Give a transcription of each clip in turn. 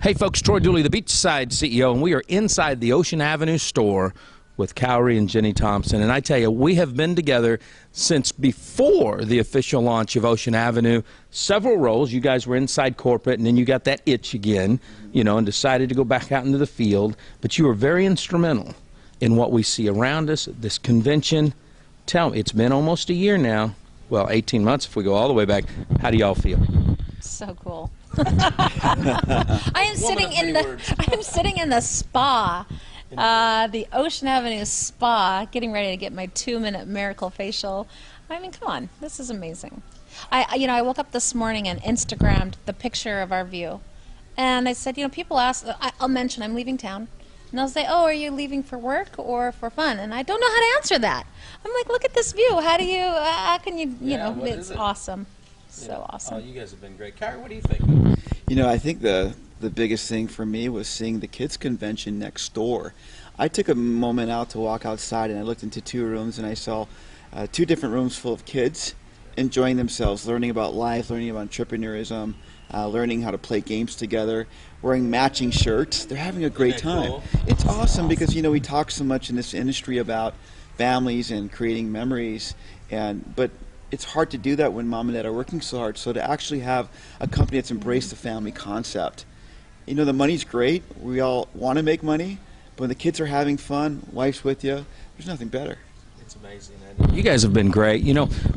Hey folks, Troy Dooley, the Beachside CEO, and we are inside the Ocean Avenue store with Kauri and Jenny Thompson. And I tell you, we have been together since before the official launch of Ocean Avenue. Several roles. You guys were inside corporate, and then you got that itch again, you know, and decided to go back out into the field. But you were very instrumental in what we see around us, this convention. Tell me, it's been almost a year now. Well, 18 months if we go all the way back. How do y'all feel? So cool. I am sitting in the spa, the Ocean Avenue spa, getting ready to get my 2-minute miracle facial. I mean, come on, this is amazing. I woke up this morning and Instagrammed the picture of our view, and I said, people ask, I'll mention I'm leaving town, and they'll say, oh, are you leaving for work or for fun? And I don't know how to answer that. I'm like, look at this view. How can you, it's awesome. So awesome. Oh, you guys have been great. Kauri, what do you think? I think the biggest thing for me was seeing the kids convention next door. I took a moment out to walk outside, and I looked into 2 rooms, and I saw 2 different rooms full of kids enjoying themselves, learning about life, learning about entrepreneurism, learning how to play games together, wearing matching shirts. They're having a great time. Cool? It's awesome because we talk so much in this industry about families and creating memories, but it's hard to do that when mom and dad are working so hard. So to actually have a company that's embraced the family concept, the money's great. We all want to make money, but when the kids are having fun, wife's with you, there's nothing better. It's amazing. You guys have been great.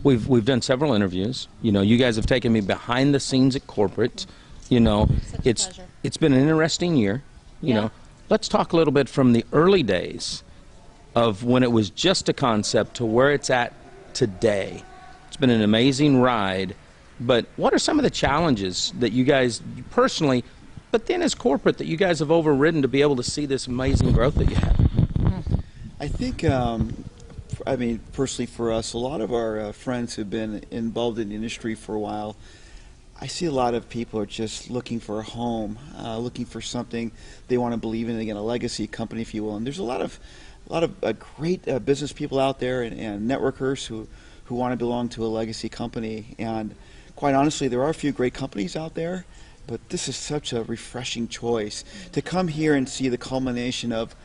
We've done several interviews. You guys have taken me behind the scenes at corporate. It's been an interesting year. Let's talk a little bit from the early days of when it was just a concept to where it's at today. It's been an amazing ride, but what are some of the challenges that you guys personally, but then as corporate, that you guys have overridden to be able to see this amazing growth that you have? I think, personally for us, a lot of our friends who've been involved in the industry for a while, I see a lot of people are just looking for a home, looking for something they want to believe in, again, a legacy company, if you will. And there's a lot of great business people out there and networkers who want to belong to a legacy company. And quite honestly, there are a few great companies out there, but this is such a refreshing choice to come here and see the culmination of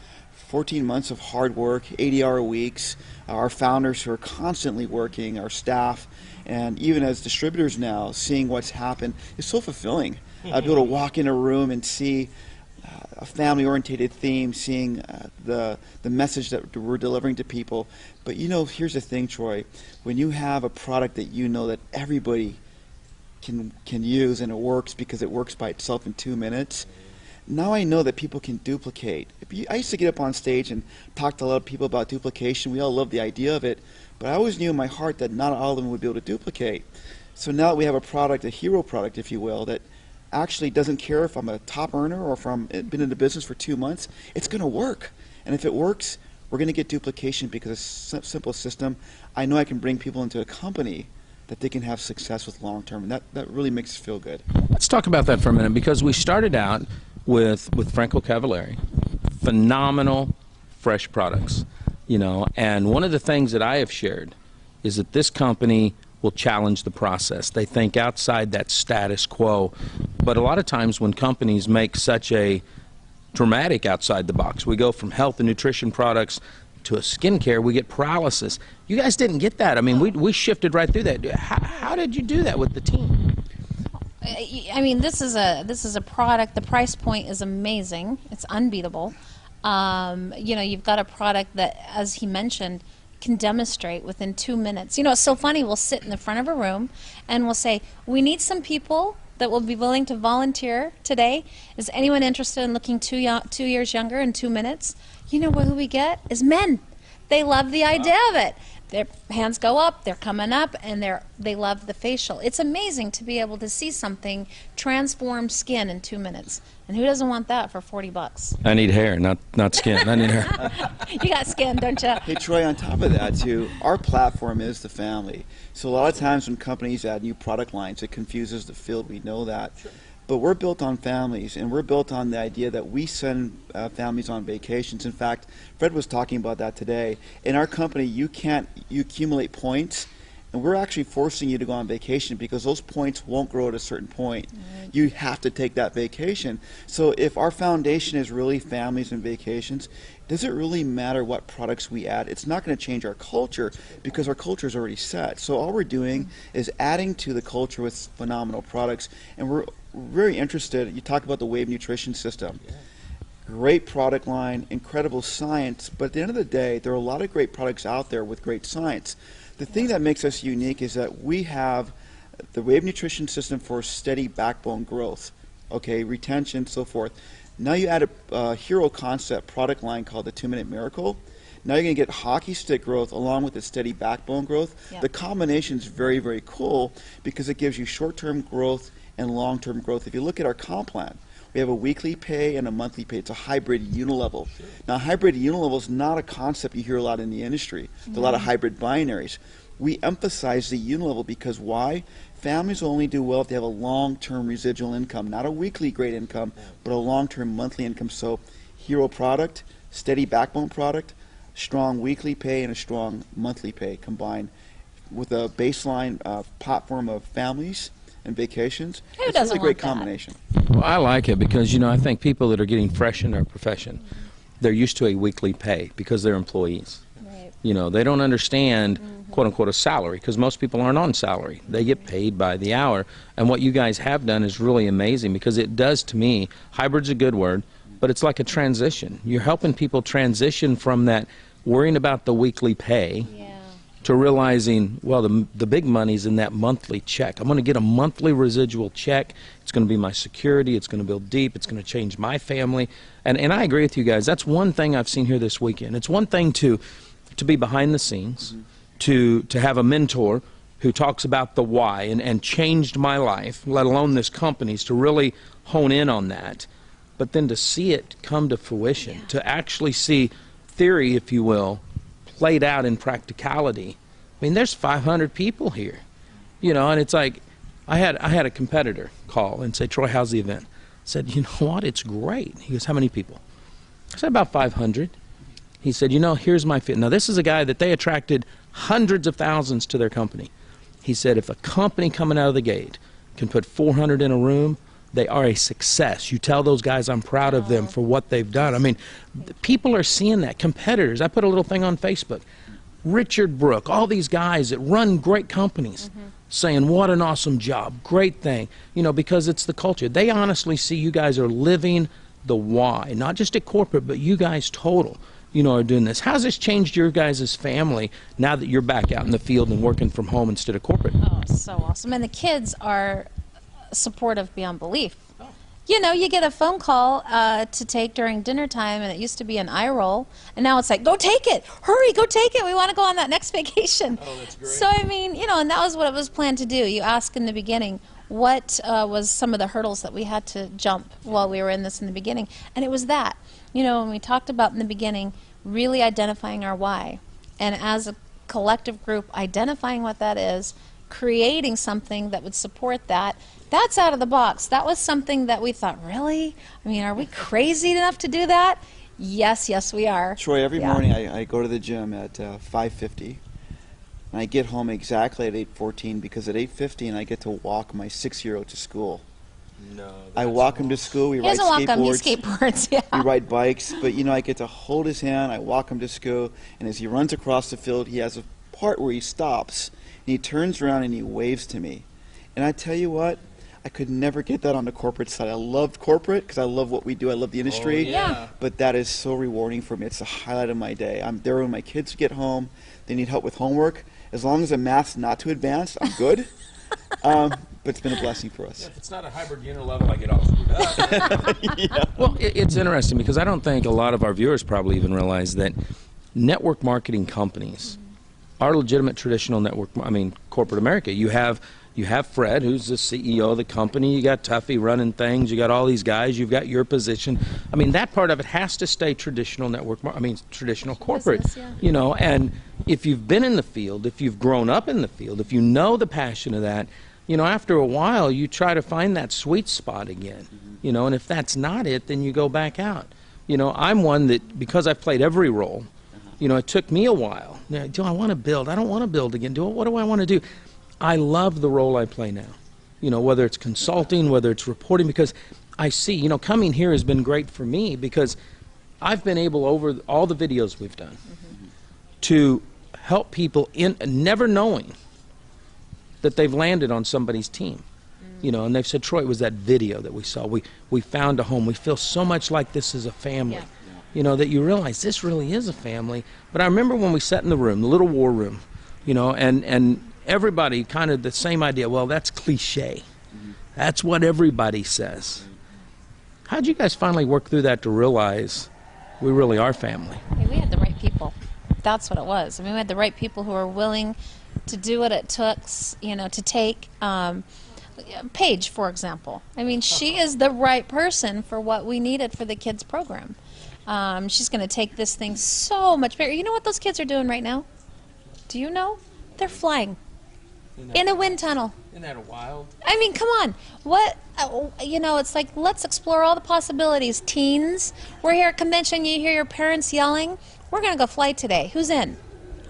14 months of hard work, 80-hour weeks, our founders who are constantly working, our staff, and even as distributors now, seeing what's happened is so fulfilling. Be able to walk in a room and see a family-oriented theme, seeing the message that we're delivering to people. But here's the thing, Troy. When you have a product that that everybody can use and it works because it works by itself in 2 minutes, now I know that people can duplicate. I used to get up on stage and talk to a lot of people about duplication. We all love the idea of it, but I always knew in my heart that not all of them would be able to duplicate. So now that we have a product, a hero product, if you will, that actually doesn't care if I'm a top earner or if I've been in the business for 2 months, it's going to work. And if it works, we're going to get duplication because it's a simple system. I know I can bring people into a company that they can have success with long term, and that really makes us feel good. Let's talk about that for a minute, because we started out with Franco Cavallari, phenomenal fresh products, and one of the things that I have shared is that this company will challenge the process. They think outside that status quo. But a lot of times when companies make such a dramatic outside the box, we go from health and nutrition products to a skincare, we get paralysis. You guys didn't get that. I mean, we shifted right through that. How did you do that with the team? I mean, this is a product. The price point is amazing. It's unbeatable. You've got a product that, as he mentioned, can demonstrate within 2 minutes. It's so funny. We'll sit in the front of a room and we'll say, we need some people that will be willing to volunteer today. Is anyone interested in looking 2 years younger in 2 minutes? You know who we get? Is men. They love the idea of it. Their hands go up, they're coming up, and they love the facial. It's amazing to be able to see something transform skin in 2 minutes. And who doesn't want that for $40? I need hair, not skin. I need hair. You got skin, don't you? Hey, Troy, on top of that, too, our platform is the family. So a lot of times when companies add new product lines, it confuses the field. We know that. Sure. But we're built on families, and we're built on the idea that we send families on vacations. In fact, Fred was talking about that today. In our company, you accumulate points, And we're actually forcing you to go on vacation because those points won't grow at a certain point. You have to take that vacation. So if our foundation is really families and vacations, does it really matter what products we add? It's not going to change our culture because our culture is already set. So all we're doing is adding to the culture with phenomenal products. And we're very interested. You talk about the Wave Nutrition System. Great product line, incredible science, but at the end of the day, there are a lot of great products out there with great science. The thing that makes us unique is that we have the Wave Nutrition System for steady backbone growth, okay, retention, so forth. Now you add a hero concept product line called the 2-Minute Miracle. Now you're going to get hockey stick growth along with the steady backbone growth. Yeah. The combination is very, very cool because it gives you short-term growth and long-term growth. If you look at our comp plan, we have a weekly pay and a monthly pay. It's a hybrid unilevel. Sure. Now, hybrid unilevel is not a concept you hear a lot in the industry. There's a lot of hybrid binaries. We emphasize the unilevel because why? Families will only do well if they have a long-term residual income, not a weekly great income, but a long-term monthly income. So, hero product, steady backbone product, strong weekly pay, and a strong monthly pay combined with a baseline platform of families and vacations. Who It's doesn't a great want that? combination. Well, I like it because, I think people that are getting fresh in their profession, they're used to a weekly pay because they're employees. Right. They don't understand, quote unquote, a salary because most people aren't on salary. They get paid by the hour. And what you guys have done is really amazing because it does, to me, hybrid's a good word, but it's like a transition. You're helping people transition from that worrying about the weekly pay to realizing, well, the big money's in that monthly check. I'm going to get a monthly residual check. It's going to be my security. It's going to build deep. It's going to change my family. And I agree with you guys. That's one thing I've seen here this weekend. It's one thing to be behind the scenes, to have a mentor who talks about the why and changed my life, let alone this company's, to really hone in on that. But then to see it come to fruition, to actually see theory, if you will, played out in practicality. I mean, there's 500 people here, and it's like, I had a competitor call and say, Troy, how's the event? I said, you know what, it's great. He goes, how many people? I said, about 500. He said, here's my fit. Now, this is a guy that they attracted hundreds of thousands to their company. He said, if a company coming out of the gate can put 400 in a room, they are a success. You tell those guys I'm proud of them for what they've done. I mean, people are seeing that. Competitors. I put a little thing on Facebook. Richard Brook, all these guys that run great companies saying, what an awesome job, great thing, because it's the culture. They honestly see you guys are living the why, not just at corporate, but you guys total, are doing this. How's this changed your guys' family now that you're back out in the field and working from home instead of corporate? Oh, so awesome. And the kids are supportive beyond belief. You get a phone call to take during dinner time, and it used to be an eye roll, and now it's like, go take it, hurry, go take it, we want to go on that next vacation. Oh, that's great. So I mean, and that was what it was planned to do. You asked in the beginning, what was some of the hurdles that we had to jump while we were in this in the beginning, and it was that, when we talked about in the beginning, really identifying our why, and as a collective group, identifying what that is, creating something that would support that. That's out of the box. That was something that we thought, really? I mean, are we crazy enough to do that? Yes, we are. Troy, every morning I go to the gym at 5:50, and I get home exactly at 8:14 because at 8:50 I get to walk my 6-year-old to school. No. I walk him to school. We He ride doesn't walk him, he skateboards. skateboards, yeah. We ride bikes, but I get to hold his hand. I walk him to school, and as he runs across the field, he has a part where he stops, and he turns around and he waves to me. And I tell you what, I could never get that on the corporate side. I love corporate because I love what we do. I love the industry. Oh, yeah. But that is so rewarding for me. It's the highlight of my day. I'm there when my kids get home. They need help with homework. As long as the math's not too advanced, I'm good. But it's been a blessing for us. If it's not a hybrid unilevel, I get all screwed up. Well, it's interesting because I don't think a lot of our viewers probably even realize that network marketing companies are legitimate traditional corporate America. You have Fred, who's the CEO of the company. You got Tuffy running things. You got all these guys. You've got your position. I mean, that part of it has to stay traditional traditional corporate. Business, yeah. And if you've been in the field, if you've grown up in the field, if you know the passion of that, after a while, you try to find that sweet spot again. And if that's not it, then you go back out. I'm one that, because I've played every role, You know, it took me a while. Now, do I want to build? I don't want to build again. What do I want to do? I love the role I play now. You know, whether it's consulting, whether it's reporting, because I see, you know, coming here has been great for me because I've been able, over all the videos we've done, to help people in never knowing that they've landed on somebody's team. You know, and they've said, Troy, it was that video that we saw. We found a home. We feel so much like this is a family. Yeah. You know, that you realize this really is a family. But I remember when we sat in the room, the little war room, you know, and everybody kind of the same idea. Well, that's cliche. That's what everybody says. How'd you guys finally work through that to realize we really are family? Hey, we had the right people. That's what it was. I mean, we had the right people who were willing to do what it took, you know, to take Paige, for example. I mean, she is the right person for what we needed for the kids program. She's going to take this thing so much bigger. You know what those kids are doing right now? Do you know? They're flying in a wind tunnel. Isn't that a wild? I mean, come on. What, you know, it's like, let's explore all the possibilities. Teens, we're here at convention, you hear your parents yelling, we're going to go fly today. Who's in?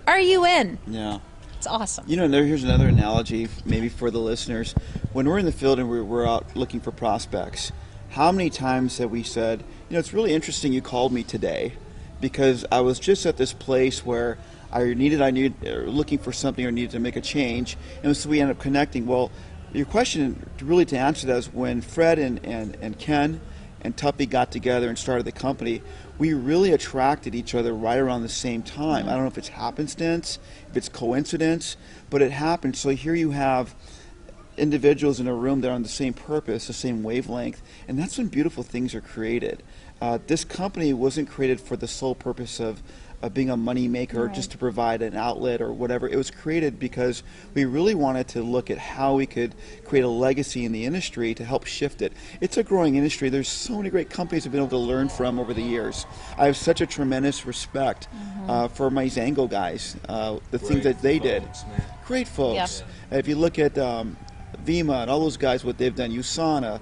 Are you in? Yeah. It's awesome. You know, here's another analogy maybe for the listeners. When we're in the field and we're out looking for prospects, how many times have we said, you know, it's really interesting you called me today because I was just at this place where I needed looking for something or needed to make a change, and so we end up connecting. Well, your question really to answer that is when Fred and Ken and Tuppy got together and started the company, we really attracted each other right around the same time. I don't know if it's happenstance, if it's coincidence, but it happened. So here you have individuals in a room that are on the same purpose, the same wavelength, and that's when beautiful things are created. This company wasn't created for the sole purpose of being a money maker, right, just to provide an outlet or whatever. It was created because we really wanted to look at how we could create a legacy in the industry to help shift it. It's a growing industry. There's so many great companies I've been able to learn from over the years. I have such a tremendous respect for my Zango guys, the things that they did. Man. Great folks. Yeah. If you look at Vima and all those guys, what they've done, USANA,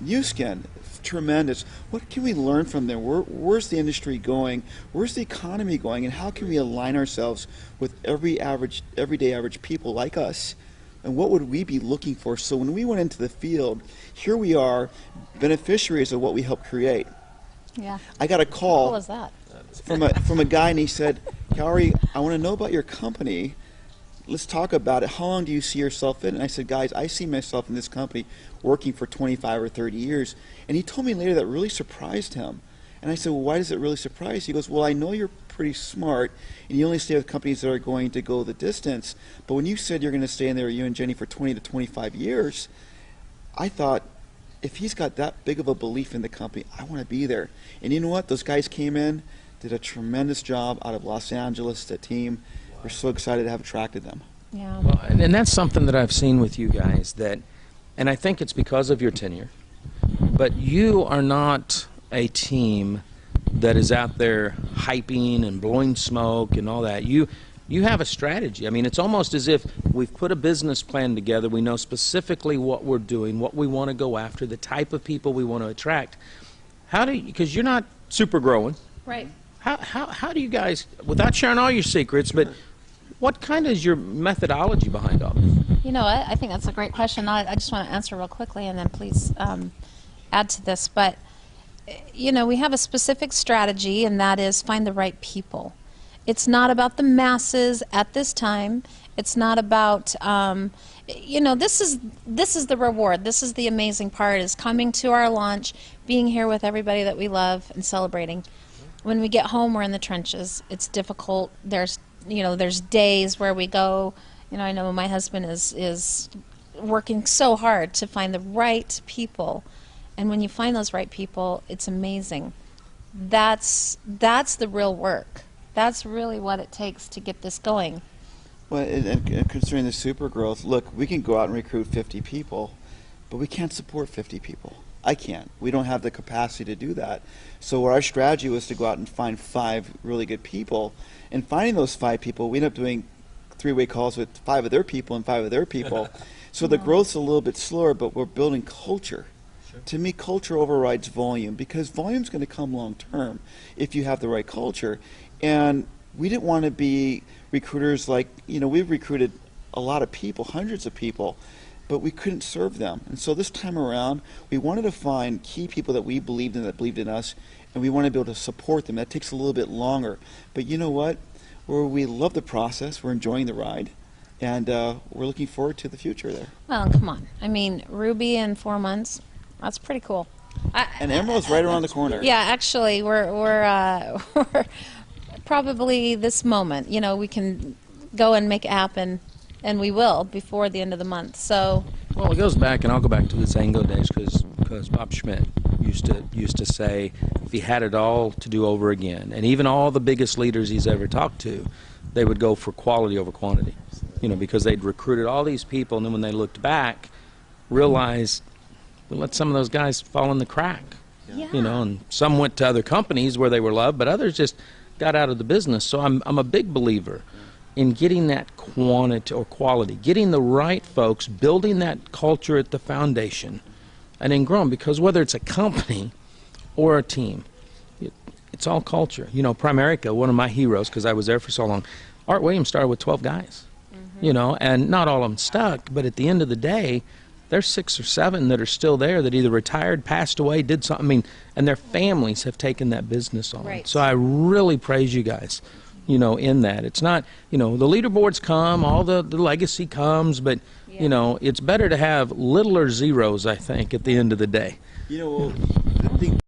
Uskin, tremendous. What can we learn from them? Where's the industry going? Where's the economy going? And how can we align ourselves with everyday average people like us? And what would we be looking for? So when we went into the field, here we are, beneficiaries of what we helped create. Yeah. I got a call What was that? from a guy, and he said, Kauri, I want to know about your company. Let's talk about it. How long do you see yourself in? And I said, guys, I see myself in this company working for 25 or 30 years. And he told me later that really surprised him. And I said, well, why does it really surprise you? He goes, well, I know you're pretty smart, and you only stay with companies that are going to go the distance. But when you said you're going to stay in there, you and Jenny, for 20 to 25 years, I thought, if he's got that big of a belief in the company, I want to be there. And you know what? Those guys came in, did a tremendous job out of Los Angeles, the team. We're so excited to have attracted them. Yeah. Well, and that's something that I've seen with you guys, that, and I think it's because of your tenure, but you are not a team that is out there hyping and blowing smoke and all that. You have a strategy. I mean, it's almost as if we've put a business plan together. We know specifically what we're doing, what we want to go after, the type of people we want to attract. How do you, because you're not super growing, Right. how do you guys, without sharing all your secrets, but what kind is your methodology behind all this? You know what? I think that's a great question. I just want to answer real quickly, and then please add to this. But, you know, we have a specific strategy, and that is find the right people. It's not about the masses at this time. It's not about, you know, this is the reward. This is the amazing part, is coming to our launch, being here with everybody that we love, and celebrating. When we get home, we're in the trenches. It's difficult. There's days where we go, you know, I know my husband is working so hard to find the right people. And when you find those right people, it's amazing. That's the real work. That's really what it takes to get this going. Well, and considering the super growth, look, we can go out and recruit 50 people, but we can't support 50 people. I can't. We don't have the capacity to do that. So our strategy was to go out and find 5 really good people. And finding those 5 people, we end up doing 3-way calls with 5 of their people and 5 of their people. So the growth's a little bit slower, but we're building culture. To me, culture overrides volume, because volume's going to come long term if you have the right culture. And we didn't want to be recruiters like, we've recruited a lot of people, hundreds of people, but we couldn't serve them. And so this time around, we wanted to find key people that we believed in, that believed in us, and we want to be able to support them. That takes a little bit longer. But you know what? We love the process. We're enjoying the ride. And we're looking forward to the future there. Well, come on. I mean, Ruby in 4 months, that's pretty cool. And Emerald's right around the corner. Yeah, actually, we're probably this moment, we can go and make it happen, and we will before the end of the month. So, well, it goes back, and I'll go back to the Zango days, because Bob Schmidt used to say if he had it all to do over again, and even all the biggest leaders he's ever talked to, they would go for quality over quantity, because they'd recruited all these people, and then when they looked back, realized we let some of those guys fall in the crack. yeah. And some went to other companies where they were loved, but others just got out of the business. So I'm a big believer in getting that quantity or quality, getting the right folks, building that culture at the foundation, and then growing. Because whether it's a company or a team, it's all culture. Primerica, one of my heroes, because I was there for so long, Art Williams started with 12 guys, and not all of them stuck, but at the end of the day, there's 6 or 7 that are still there that either retired, passed away, did something, and their families have taken that business on. Right. So I really praise you guys, in that. It's not, the leaderboards come, all the legacy comes, but, it's better to have little or zeros, I think, at the end of the day. I think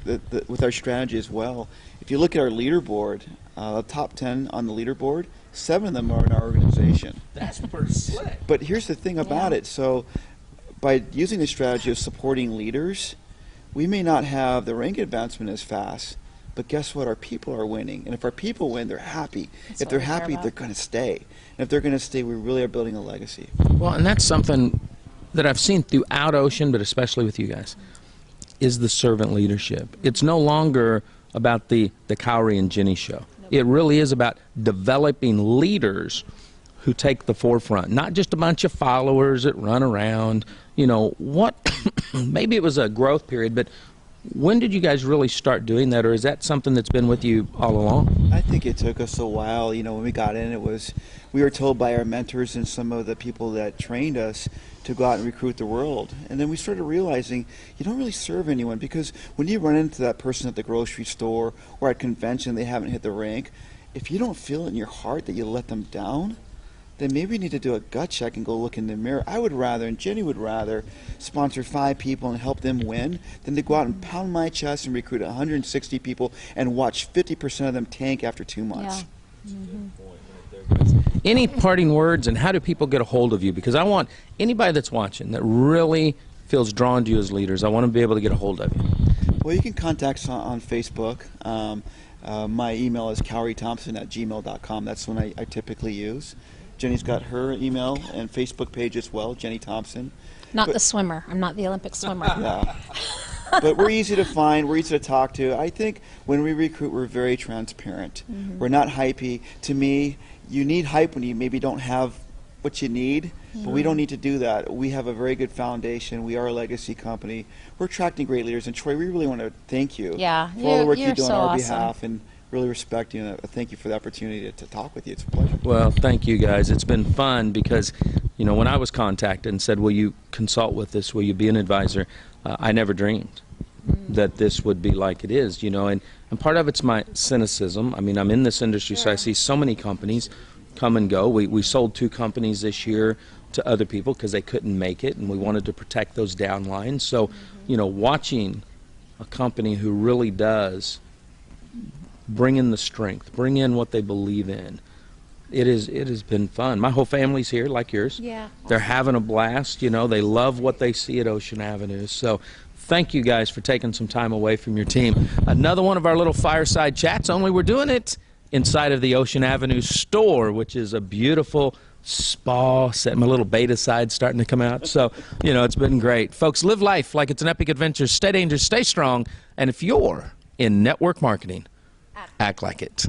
that with our strategy as well, if you look at our leaderboard, the top 10 on the leaderboard, 7 of them are in our organization. That's pretty slick. But here's the thing about it. So by using the strategy of supporting leaders, we may not have the rank advancement as fast, but guess what? Our people are winning. And if our people win, they're happy. That's if they're what we care happy, about. they're going to stay. And if they're going to stay, we really are building a legacy. Well, and that's something that I've seen throughout Ocean, but especially with you guys, is the servant leadership. It's no longer about the Kauri and Jenny show. It really is about developing leaders who take the forefront, not just a bunch of followers that run around. Maybe it was a growth period, but when did you guys really start doing that, or is that something that's been with you all along? I think it took us a while. When we got in, we were told by our mentors and some of the people that trained us to go out and recruit the world. And then we started realizing you don't really serve anyone, because when you run into that person at the grocery store or at convention, they haven't hit the rank, if you don't feel it in your heart that you let them down, then maybe you need to do a gut check and go look in the mirror. I would rather, and Jenny would rather, sponsor 5 people and help them win than to go out and pound my chest and recruit 160 people and watch 50% of them tank after 2 months. Yeah. Any parting words, and how do people get a hold of you? Because I want anybody that's watching that really feels drawn to you as leaders, I want to be able to get a hold of you. Well, you can contact us on Facebook. My email is kauri.thompson@gmail.com. That's one I typically use. Jenny's got her email and Facebook page as well, Jenny Thompson. Not the swimmer. I'm not the Olympic swimmer. Yeah. But we're easy to find. We're easy to talk to. I think when we recruit, we're very transparent. We're not hypey. To me, you need hype when you maybe don't have what you need, but we don't need to do that. We have a very good foundation. We are a legacy company. We're attracting great leaders. And Troy, we really want to thank you Yeah, for all the work you're you do on so our awesome. behalf, and really respect you. And thank you for the opportunity to talk with you. It's a pleasure. Well, thank you guys. It's been fun because, when I was contacted and said, will you consult with us, will you be an advisor, I never dreamed that this would be like it is, and part of it's my cynicism. I mean, I'm in this industry, so I see so many companies come and go. We sold 2 companies this year to other people because they couldn't make it, and we wanted to protect those downlines. So, watching a company who really does bring in the strength, bring in what they believe in, it has been fun. My whole family's here, like yours. Yeah. They're having a blast. They love what they see at Ocean Avenue. So thank you guys for taking some time away from your team. Another one of our little fireside chats, only we're doing it inside of the Ocean Avenue store, which is a beautiful spa set. My little beta side starting to come out. So, it's been great. Folks, live life like it's an epic adventure. Stay dangerous, stay strong. And if you're in network marketing, act like it.